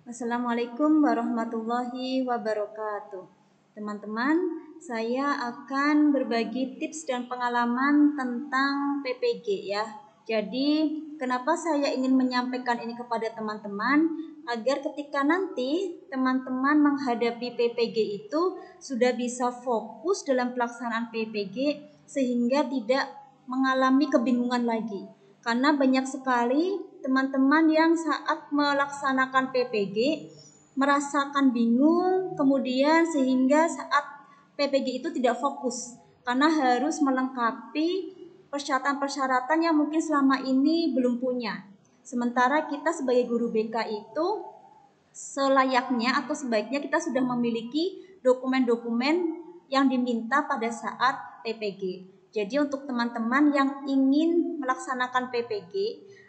Assalamualaikum warahmatullahi wabarakatuh. Teman-teman, saya akan berbagi tips dan pengalaman tentang PPG ya. Jadi, kenapa saya ingin menyampaikan ini kepada teman-teman agar ketika nanti teman-teman menghadapi PPG itu sudah bisa fokus dalam pelaksanaan PPG sehingga tidak mengalami kebingungan lagi. Karena banyak sekali teman-teman yang saat melaksanakan PPG merasakan bingung, kemudian sehingga saat PPG itu tidak fokus karena harus melengkapi persyaratan-persyaratan yang mungkin selama ini belum punya. Sementara kita sebagai guru BK itu selayaknya atau sebaiknya kita sudah memiliki dokumen-dokumen yang diminta pada saat PPG. Jadi untuk teman-teman yang ingin melaksanakan PPG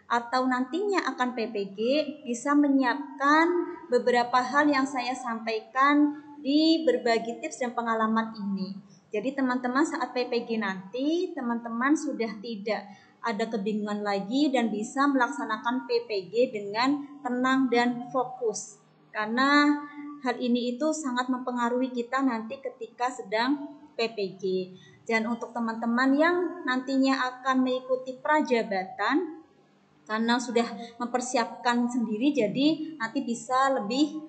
atau nantinya akan PPG bisa menyiapkan beberapa hal yang saya sampaikan di berbagi tips dan pengalaman ini. Jadi teman-teman saat PPG nanti teman-teman sudah tidak ada kebingungan lagi dan bisa melaksanakan PPG dengan tenang dan fokus. Karena hal ini itu sangat mempengaruhi kita nanti ketika sedang PPG. Dan untuk teman-teman yang nantinya akan mengikuti prajabatan karena sudah mempersiapkan sendiri, jadi nanti bisa lebih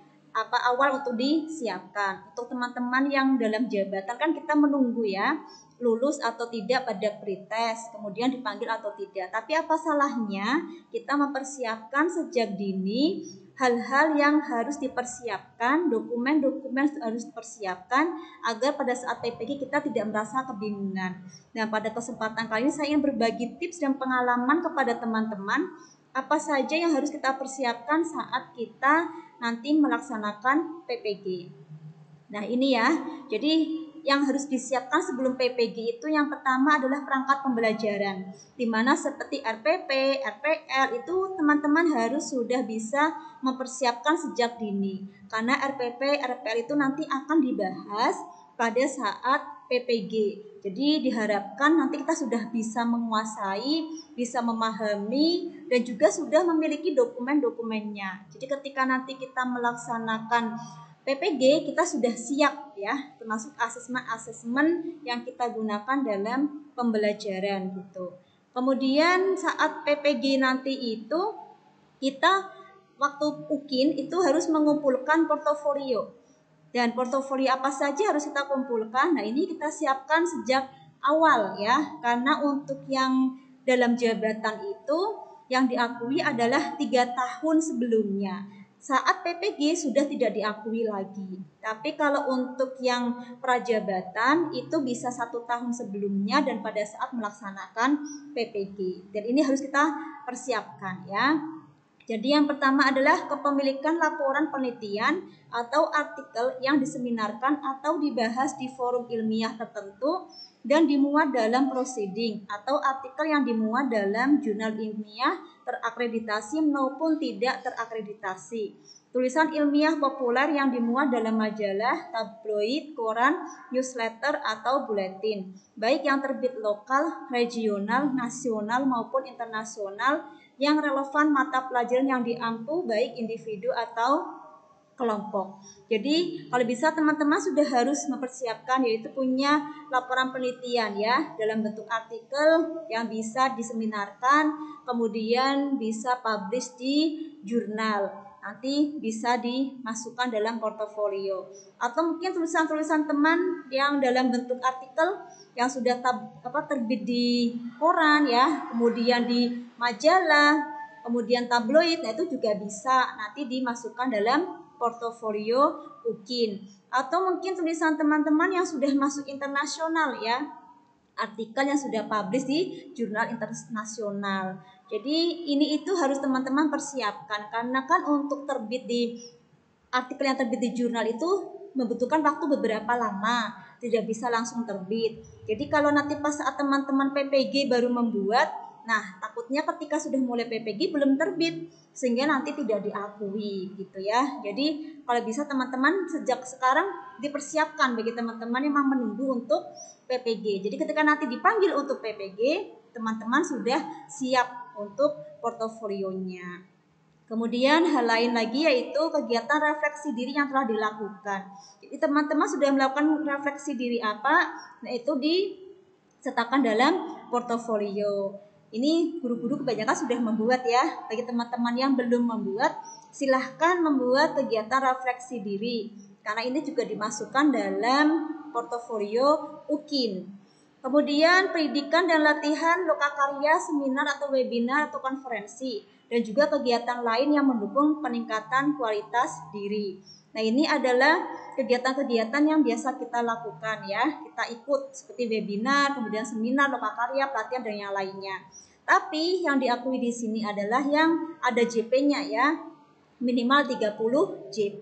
awal untuk disiapkan. Untuk teman-teman yang dalam jabatan kan kita menunggu ya lulus atau tidak pada pretest, kemudian dipanggil atau tidak. Tapi apa salahnya kita mempersiapkan sejak dini hal-hal yang harus dipersiapkan, dokumen-dokumen harus dipersiapkan agar pada saat PPG kita tidak merasa kebingungan. Nah, pada kesempatan kali ini saya ingin berbagi tips dan pengalaman kepada teman-teman apa saja yang harus kita persiapkan saat kita nanti melaksanakan PPG. Nah, ini ya. Jadi yang harus disiapkan sebelum PPG itu yang pertama adalah perangkat pembelajaran, di mana seperti RPP, RPL itu teman-teman harus sudah bisa mempersiapkan sejak dini. Karena RPP, RPL itu nanti akan dibahas pada saat PPG. Jadi diharapkan nanti kita sudah bisa menguasai, bisa memahami, dan juga sudah memiliki dokumen-dokumennya. Jadi ketika nanti kita melaksanakan PPG kita sudah siap ya, termasuk asesmen-asesmen yang kita gunakan dalam pembelajaran gitu. Kemudian saat PPG nanti itu kita waktu UKIN itu harus mengumpulkan portofolio. Dan portofolio apa saja harus kita kumpulkan? Nah, ini kita siapkan sejak awal ya, karena untuk yang dalam jabatan itu yang diakui adalah 3 tahun sebelumnya. Saat PPG sudah tidak diakui lagi. Tapi kalau untuk yang prajabatan itu bisa 1 tahun sebelumnya dan pada saat melaksanakan PPG. Dan ini harus kita persiapkan ya. Jadi yang pertama adalah kepemilikan laporan penelitian atau artikel yang diseminarkan atau dibahas di forum ilmiah tertentu dan dimuat dalam proceeding atau artikel yang dimuat dalam jurnal ilmiah terakreditasi maupun tidak terakreditasi. Tulisan ilmiah populer yang dimuat dalam majalah, tabloid, koran, newsletter atau buletin, baik yang terbit lokal, regional, nasional maupun internasional yang relevan mata pelajaran yang diampu baik individu atau kelompok. Jadi kalau bisa teman-teman sudah harus mempersiapkan yaitu punya laporan penelitian ya dalam bentuk artikel yang bisa diseminarkan, kemudian bisa publish di jurnal. Nanti bisa dimasukkan dalam portofolio. Atau mungkin tulisan-tulisan teman yang dalam bentuk artikel yang sudah terbit di koran ya, kemudian di majalah, kemudian tabloid, nah itu juga bisa nanti dimasukkan dalam portofolio UKIN. Atau mungkin tulisan teman-teman yang sudah masuk internasional ya, artikel yang sudah publish di jurnal internasional. Jadi ini itu harus teman-teman persiapkan karena kan untuk terbit di artikel yang terbit di jurnal itu membutuhkan waktu beberapa lama, tidak bisa langsung terbit. Jadi kalau nanti pas saat teman-teman PPG baru membuat, nah takutnya ketika sudah mulai PPG belum terbit sehingga nanti tidak diakui gitu ya. Jadi kalau bisa teman-teman sejak sekarang dipersiapkan bagi teman-teman yang memang menunggu untuk PPG. Jadi ketika nanti dipanggil untuk PPG, teman-teman sudah siap untuk portofolionya. Kemudian hal lain lagi yaitu kegiatan refleksi diri yang telah dilakukan. Jadi teman-teman sudah melakukan refleksi diri apa? Nah, itu disertakan dalam portofolio. Ini guru-guru kebanyakan sudah membuat ya. Bagi teman-teman yang belum membuat, silahkan membuat kegiatan refleksi diri. Karena ini juga dimasukkan dalam portofolio UKIN. Kemudian pendidikan dan latihan lokakarya, seminar atau webinar atau konferensi, dan juga kegiatan lain yang mendukung peningkatan kualitas diri. Nah, ini adalah kegiatan-kegiatan yang biasa kita lakukan ya. Kita ikut seperti webinar, kemudian seminar, lokakarya, pelatihan dan yang lainnya. Tapi yang diakui di sini adalah yang ada JP-nya ya. Minimal 30 JP.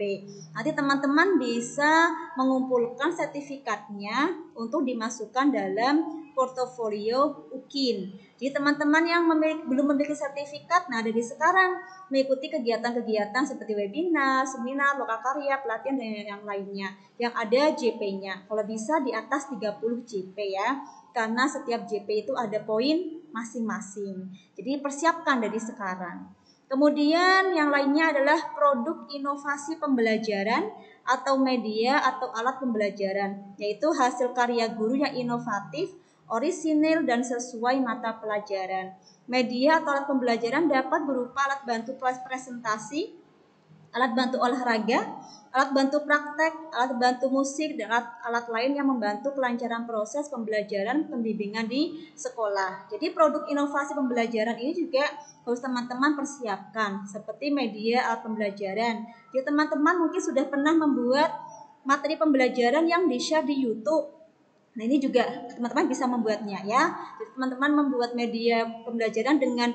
Nanti teman-teman bisa mengumpulkan sertifikatnya untuk dimasukkan dalam portofolio UKIN. Jadi teman-teman yang belum memiliki sertifikat, nah dari sekarang mengikuti kegiatan-kegiatan seperti webinar, seminar, lokakarya, pelatihan dan yang lainnya yang ada JP-nya. Kalau bisa di atas 30 JP ya. Karena setiap JP itu ada poin masing-masing. Jadi persiapkan dari sekarang. Kemudian yang lainnya adalah produk inovasi pembelajaran atau media atau alat pembelajaran, yaitu hasil karya guru yang inovatif, orisinil dan sesuai mata pelajaran. Media atau alat pembelajaran dapat berupa alat bantu presentasi, alat bantu olahraga, alat bantu praktek, alat bantu musik, dan alat lain yang membantu kelancaran proses pembelajaran pembimbingan di sekolah. Jadi produk inovasi pembelajaran ini juga harus teman-teman persiapkan seperti media alat pembelajaran. Jadi teman-teman mungkin sudah pernah membuat materi pembelajaran yang di-share di YouTube. Nah, ini juga teman-teman bisa membuatnya ya. Jadi teman-teman membuat media pembelajaran dengan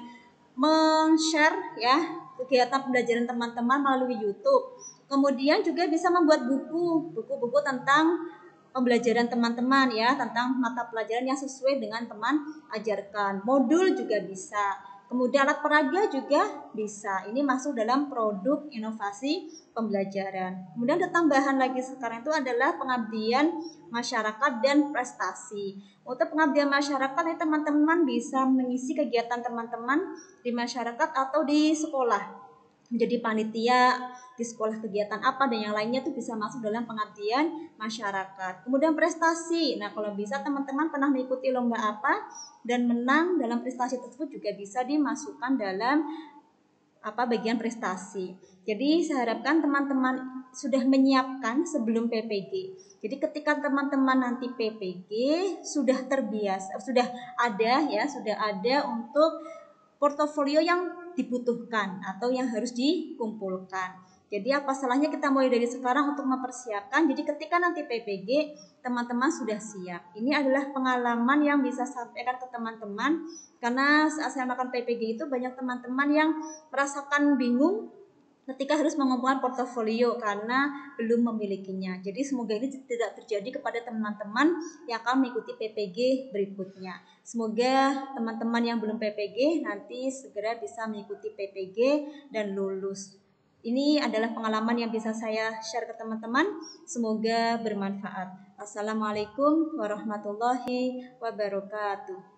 men-share ya kegiatan pembelajaran teman-teman melalui YouTube. Kemudian juga bisa membuat buku-buku tentang pembelajaran teman-teman ya, tentang mata pelajaran yang sesuai dengan teman ajarkan. Modul juga bisa. Kemudian alat peraga juga bisa. Ini masuk dalam produk inovasi pembelajaran. Kemudian ada tambahan lagi sekarang itu adalah pengabdian masyarakat dan prestasi. Untuk pengabdian masyarakat ini teman-teman bisa mengisi kegiatan teman-teman di masyarakat atau di sekolah. Menjadi panitia di sekolah kegiatan apa dan yang lainnya tuh bisa masuk dalam pengabdian masyarakat. Kemudian prestasi. Nah, kalau bisa teman-teman pernah mengikuti lomba apa dan menang dalam prestasi tersebut juga bisa dimasukkan dalam bagian prestasi. Jadi saya harapkan teman-teman sudah menyiapkan sebelum PPG. Jadi ketika teman-teman nanti PPG sudah terbiasa, sudah ada untuk portofolio yang dibutuhkan atau yang harus dikumpulkan. Jadi apa salahnya kita mulai dari sekarang untuk mempersiapkan. Jadi ketika nanti PPG teman-teman sudah siap. Ini adalah pengalaman yang bisa saya sampaikan ke teman-teman karena saat saya melakukan PPG itu banyak teman-teman yang merasakan bingung ketika harus mengumpulkan portofolio karena belum memilikinya. Jadi semoga ini tidak terjadi kepada teman-teman yang akan mengikuti PPG berikutnya. Semoga teman-teman yang belum PPG nanti segera bisa mengikuti PPG dan lulus. Ini adalah pengalaman yang bisa saya share ke teman-teman. Semoga bermanfaat. Assalamualaikum warahmatullahi wabarakatuh.